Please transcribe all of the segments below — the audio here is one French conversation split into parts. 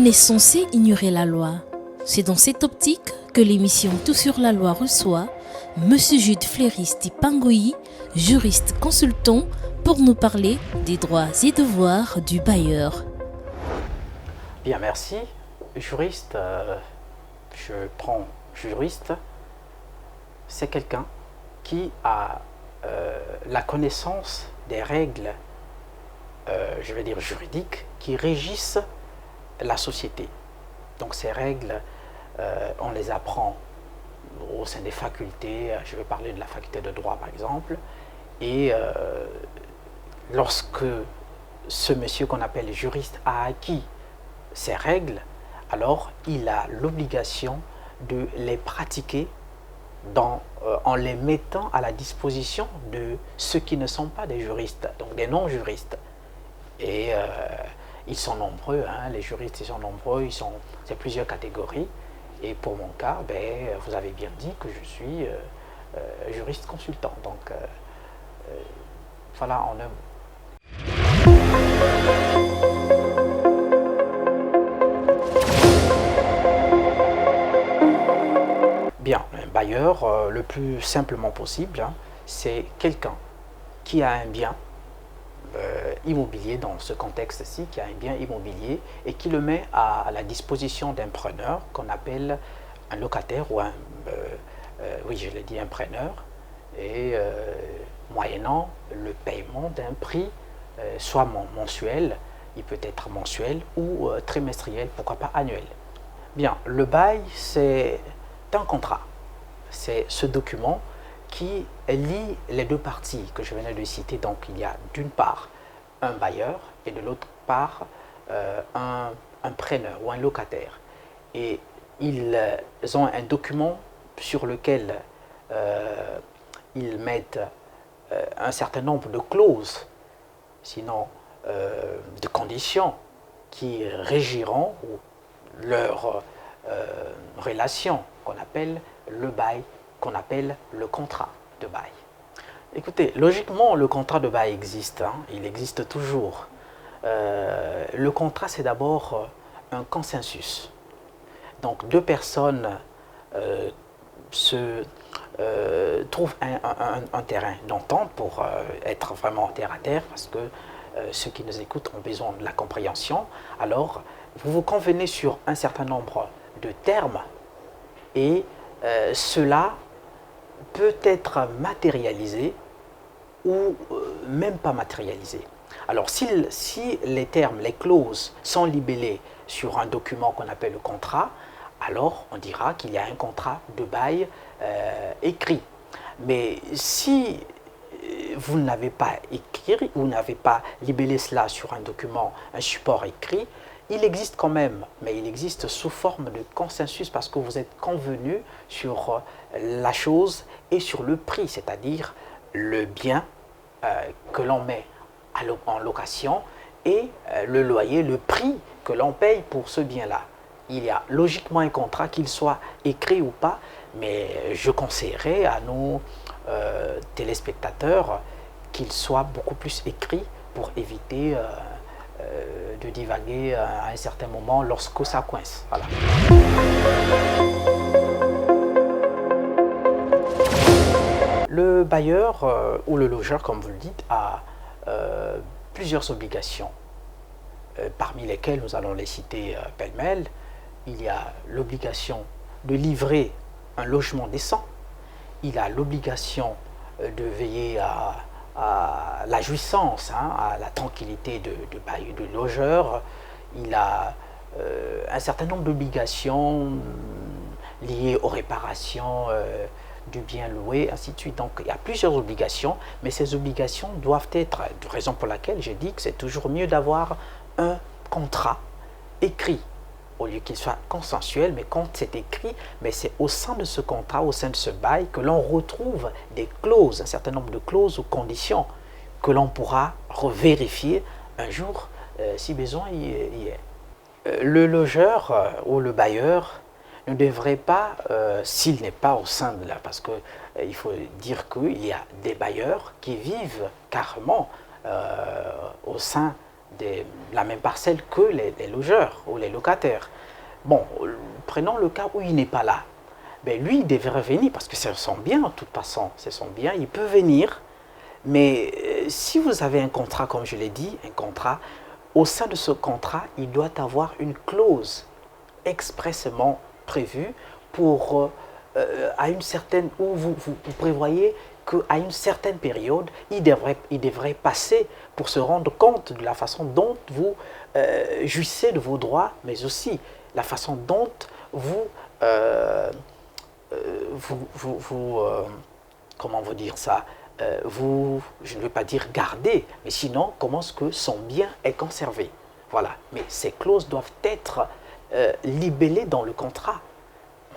est censé ignorer la loi. C'est dans cette optique que l'émission Tout sur la loi reçoit Monsieur Jude Fleuristi Pangoyi, juriste consultant, pour nous parler des droits et devoirs du bailleur. Bien, merci. Juriste, je prends juriste, c'est quelqu'un qui a la connaissance des règles, je vais dire juridiques, qui régissent la société. Donc ces règles, on les apprend au sein des facultés, je vais parler de la faculté de droit par exemple, et lorsque ce monsieur qu'on appelle juriste a acquis ces règles, alors il a l'obligation de les pratiquer en les mettant à la disposition de ceux qui ne sont pas des juristes, donc des non-juristes. Et ils sont nombreux, hein, les juristes ils sont nombreux, c'est plusieurs catégories. Et pour mon cas, vous avez bien dit que je suis juriste consultant. Donc voilà en un mot. Bien, un bailleur, le plus simplement possible, hein, c'est quelqu'un qui a un bien immobilier dans ce contexte-ci, qui a un bien immobilier et qui le met à la disposition d'un preneur qu'on appelle un locataire ou oui, je l'ai dit, un preneur, et moyennant le paiement d'un prix, soit mensuel, il peut être mensuel ou trimestriel, pourquoi pas annuel. Bien, le bail, c'est un contrat. C'est ce document qui lie les deux parties que je venais de citer. Donc, il y a d'une part un bailleur et de l'autre part un preneur ou un locataire. Et ils ont un document sur lequel ils mettent un certain nombre de clauses, sinon de conditions qui régiront leur relation qu'on appelle le bail, qu'on appelle le contrat de bail. Écoutez, logiquement, le contrat de bail existe, hein, il existe toujours. Le contrat, c'est d'abord un consensus. Donc, deux personnes trouvent un terrain d'entente pour être vraiment terre à terre, parce que ceux qui nous écoutent ont besoin de la compréhension. Alors, vous vous convenez sur un certain nombre de termes et cela peut être matérialisé ou même pas matérialisé. Alors si les termes, les clauses sont libellées sur un document qu'on appelle le contrat, alors on dira qu'il y a un contrat de bail écrit. Mais si vous n'avez pas écrit, vous n'avez pas libellé cela sur un document, un support écrit, il existe quand même, mais il existe sous forme de consensus parce que vous êtes convenu sur la chose et sur le prix, c'est-à-dire le bien que l'on met en location et le loyer, le prix que l'on paye pour ce bien-là. Il y a logiquement un contrat, qu'il soit écrit ou pas, mais je conseillerais à nos téléspectateurs qu'il soit beaucoup plus écrit pour éviter de divaguer à un certain moment lorsque ça coince. Voilà. Le bailleur ou le logeur, comme vous le dites, a plusieurs obligations, parmi lesquelles nous allons les citer pêle-mêle. Il y a l'obligation de livrer un logement décent, il a l'obligation de veiller à la jouissance, hein, à la tranquillité de logeur, il a un certain nombre d'obligations liées aux réparations du bien loué, ainsi de suite. Donc il y a plusieurs obligations, mais ces obligations doivent être, raison pour laquelle j'ai dit que c'est toujours mieux d'avoir un contrat écrit, au lieu qu'il soit consensuel, mais quand c'est écrit, mais c'est au sein de ce contrat, au sein de ce bail, que l'on retrouve des clauses, un certain nombre de clauses ou conditions que l'on pourra revérifier un jour si besoin y est. Le logeur ou le bailleur ne devrait pas, s'il n'est pas au sein de la... Parce qu'il faut dire qu'il y a des bailleurs qui vivent carrément au sein la même parcelle que les logeurs ou les locataires. Bon, prenons le cas où il n'est pas là. Ben lui, il devrait venir parce que c'est son bien, de toute façon, c'est son bien, il peut venir. Mais si vous avez un contrat, comme je l'ai dit, un contrat, au sein de ce contrat, il doit avoir une clause expressément prévue pour, à une certaine, où vous prévoyez qu'à une certaine période, il devrait passer pour se rendre compte de la façon dont vous jouissez de vos droits, mais aussi la façon dont vous, comment vous dire ça, je ne veux pas dire garder, mais sinon, comment est-ce que son bien est conservé. Voilà. Mais ces clauses doivent être libellées dans le contrat.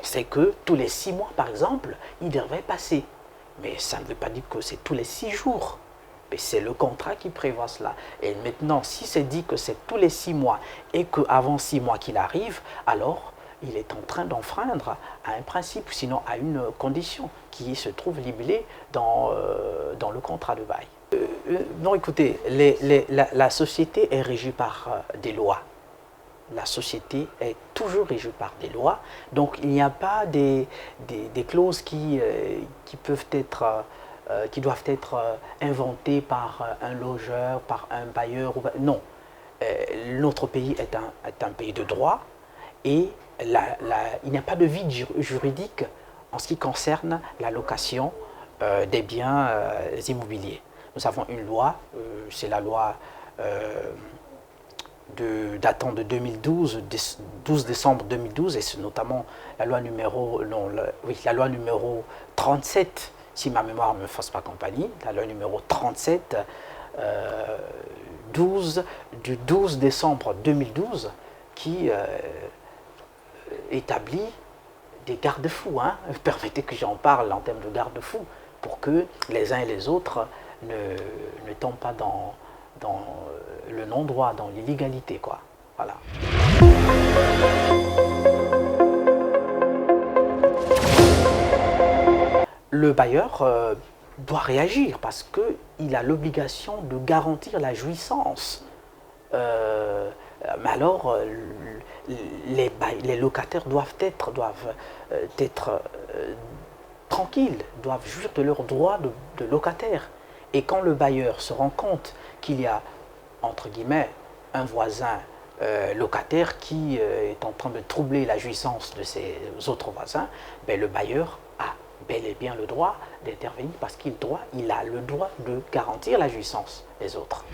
On sait que tous les 6 mois, par exemple, il devrait passer. Mais ça ne veut pas dire que c'est tous les 6 jours. Mais c'est le contrat qui prévoit cela. Et maintenant, si c'est dit que c'est tous les 6 mois et qu'avant 6 mois qu'il arrive, alors il est en train d'enfreindre à un principe, sinon à une condition qui se trouve libellée dans le contrat de bail. Non, écoutez, la société est régie par des lois. La société est toujours régie par des lois, donc il n'y a pas des clauses qui peuvent être, qui doivent être inventées par un logeur, par un bailleur. Non, notre pays est un pays de droit et il n'y a pas de vide juridique en ce qui concerne la location des biens immobiliers. Nous avons une loi, c'est la loi datant de 2012, 12 décembre 2012, et c'est notamment la loi numéro, la loi numéro 37, si ma mémoire ne me fasse pas compagnie, la loi numéro 37, du 12 décembre 2012, qui établit des garde-fous. Permettez que j'en parle en termes de garde-fous, pour que les uns et les autres ne tombent pas dans le non-droit, dans l'illégalité, quoi. Voilà. Le bailleur doit réagir parce qu'il a l'obligation de garantir la jouissance. Mais alors, les locataires doivent être tranquilles, doivent jouir de leurs droits de locataire. Et quand le bailleur se rend compte qu'il y a, entre guillemets, un voisin locataire qui est en train de troubler la jouissance de ses autres voisins, ben le bailleur a bel et bien le droit d'intervenir parce qu'il a le droit de garantir la jouissance des autres.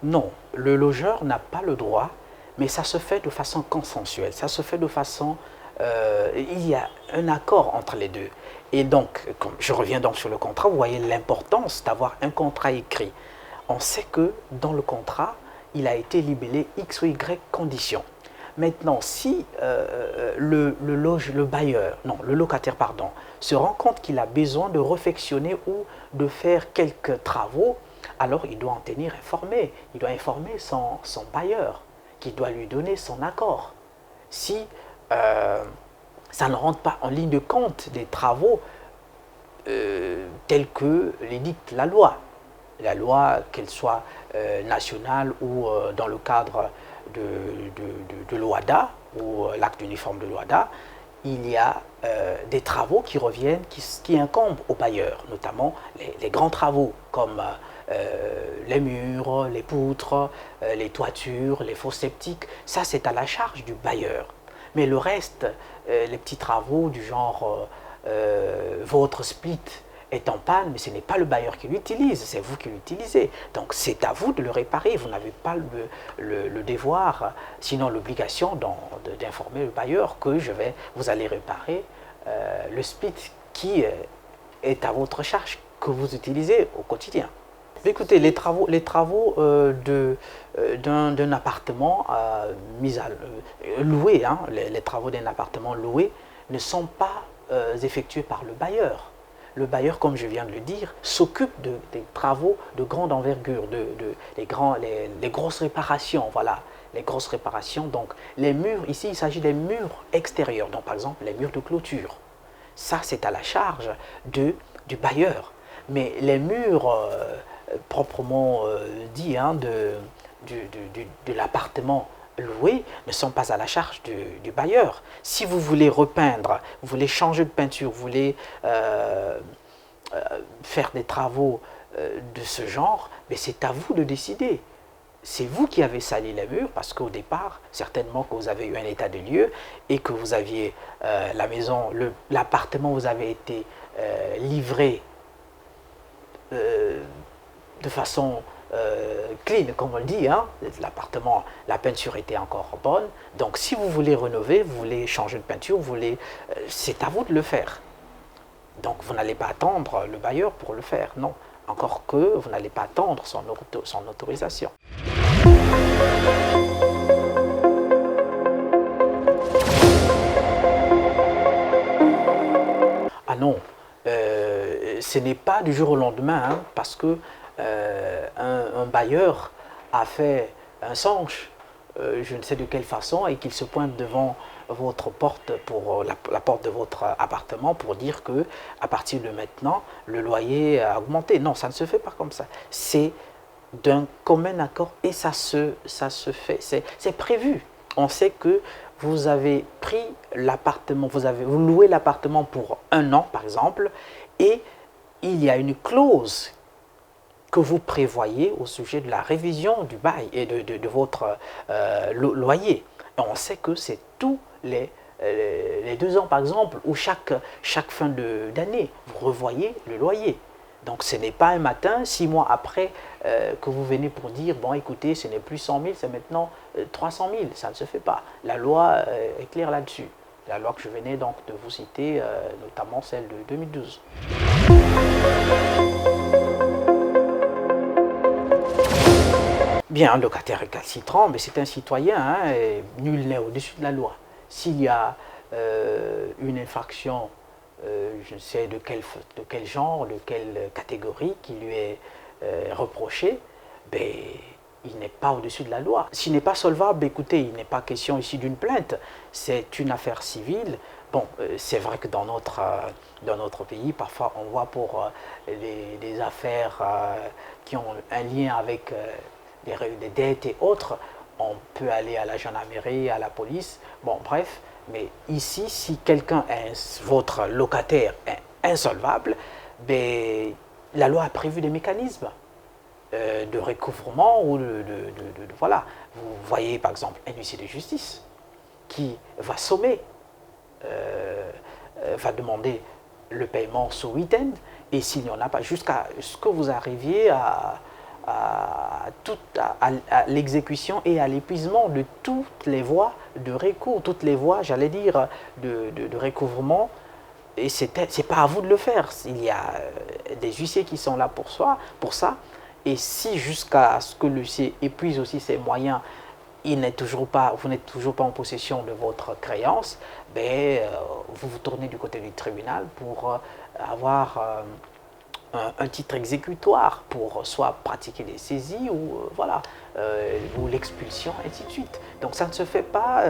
Non, le logeur n'a pas le droit, mais ça se fait de façon consensuelle, ça se fait de façon... il y a un accord entre les deux. Et donc, comme je reviens donc sur le contrat, vous voyez l'importance d'avoir un contrat écrit. On sait que dans le contrat, il a été libellé X ou Y conditions. Maintenant, si le locataire, se rend compte qu'il a besoin de réfectionner ou de faire quelques travaux, alors il doit en tenir informé. Il doit informer son bailleur, qui doit lui donner son accord. Si ça ne rentre pas en ligne de compte des travaux tels que les dicte la loi, qu'elle soit nationale ou dans le cadre de l'OHADA ou l'acte uniforme de l'OHADA, il y a des travaux qui reviennent, qui incombent aux bailleurs, notamment les grands travaux comme les murs, les poutres, les toitures, les fosses septiques. Ça, c'est à la charge du bailleur. Mais le reste, les petits travaux du genre votre split est en panne, mais ce n'est pas le bailleur qui l'utilise, c'est vous qui l'utilisez. Donc c'est à vous de le réparer, vous n'avez pas le devoir, sinon l'obligation d'informer le bailleur que vous allez réparer le split qui est à votre charge, que vous utilisez au quotidien. Écoutez, les travaux d'un appartement loué, les travaux d'un appartement loué ne sont pas effectués par le bailleur. Le bailleur, comme je viens de le dire, s'occupe des travaux de grande envergure, les grosses réparations, voilà, les grosses réparations. Donc les murs, ici il s'agit des murs extérieurs, donc par exemple les murs de clôture. Ça, c'est à la charge du bailleur. Mais les murs proprement dit de l'appartement loué ne sont pas à la charge du bailleur. Si vous voulez repeindre, vous voulez changer de peinture, vous voulez faire des travaux de ce genre, mais c'est à vous de décider. C'est vous qui avez sali les murs parce qu'au départ, certainement que vous avez eu un état de lieu et que vous aviez la maison, l'appartement vous avait été livré de façon clean, comme on le dit, hein. L'appartement, la peinture était encore bonne. Donc si vous voulez rénover, vous voulez changer de peinture, c'est à vous de le faire. Donc vous n'allez pas attendre le bailleur pour le faire, non. Encore que vous n'allez pas attendre son autorisation. Ah non, ce n'est pas du jour au lendemain, hein, parce que un bailleur a fait un songe, je ne sais de quelle façon, et qu'il se pointe devant votre porte, pour la porte de votre appartement, pour dire que à partir de maintenant, le loyer a augmenté. Non, ça ne se fait pas comme ça. C'est d'un commun accord et ça se fait, c'est prévu. On sait que vous avez pris l'appartement, vous louez l'appartement pour 1 an par exemple, et il y a une clause que vous prévoyez au sujet de la révision du bail et de votre loyer. Et on sait que c'est tous les 2 ans par exemple, ou chaque fin d'année, vous revoyez le loyer. Donc ce n'est pas un matin, 6 mois après, que vous venez pour dire, bon écoutez, ce n'est plus 100 000, c'est maintenant 300 000. Ça ne se fait pas. La loi est claire là-dessus. La loi que je venais donc de vous citer, notamment celle de 2012. Bien, un locataire récalcitrant, mais c'est un citoyen, hein, et nul n'est au-dessus de la loi. S'il y a une infraction, je ne sais de quel genre, de quelle catégorie qui lui est reprochée, ben, il n'est pas au-dessus de la loi. S'il n'est pas solvable, écoutez, il n'est pas question ici d'une plainte, c'est une affaire civile. Bon, c'est vrai que dans notre pays, parfois on voit pour des affaires qui ont un lien avec des dettes et autres, on peut aller à la gendarmerie, à la police, bon bref, mais ici, si votre locataire est insolvable, ben, la loi a prévu des mécanismes de recouvrement ou voilà. Vous voyez par exemple un huissier de justice qui va sommer, va demander le paiement sous week-end, et s'il n'y en a pas, jusqu'à ce que vous arriviez à l'exécution et à l'épuisement de toutes les voies de recours, toutes les voies, j'allais dire, de recouvrement. Et c'est pas à vous de le faire. Il y a des huissiers qui sont là pour ça. Et si jusqu'à ce que l'huissier épuise aussi ses moyens, vous n'êtes toujours pas en possession de votre créance, ben, vous vous tournez du côté du tribunal pour avoir un titre exécutoire pour soit pratiquer des saisies ou ou l'expulsion, ainsi de suite. Donc ça ne se fait pas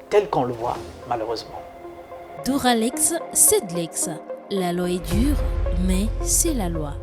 tel qu'on le voit, malheureusement. Duralex, c'est de l'ex. La loi est dure, mais c'est la loi.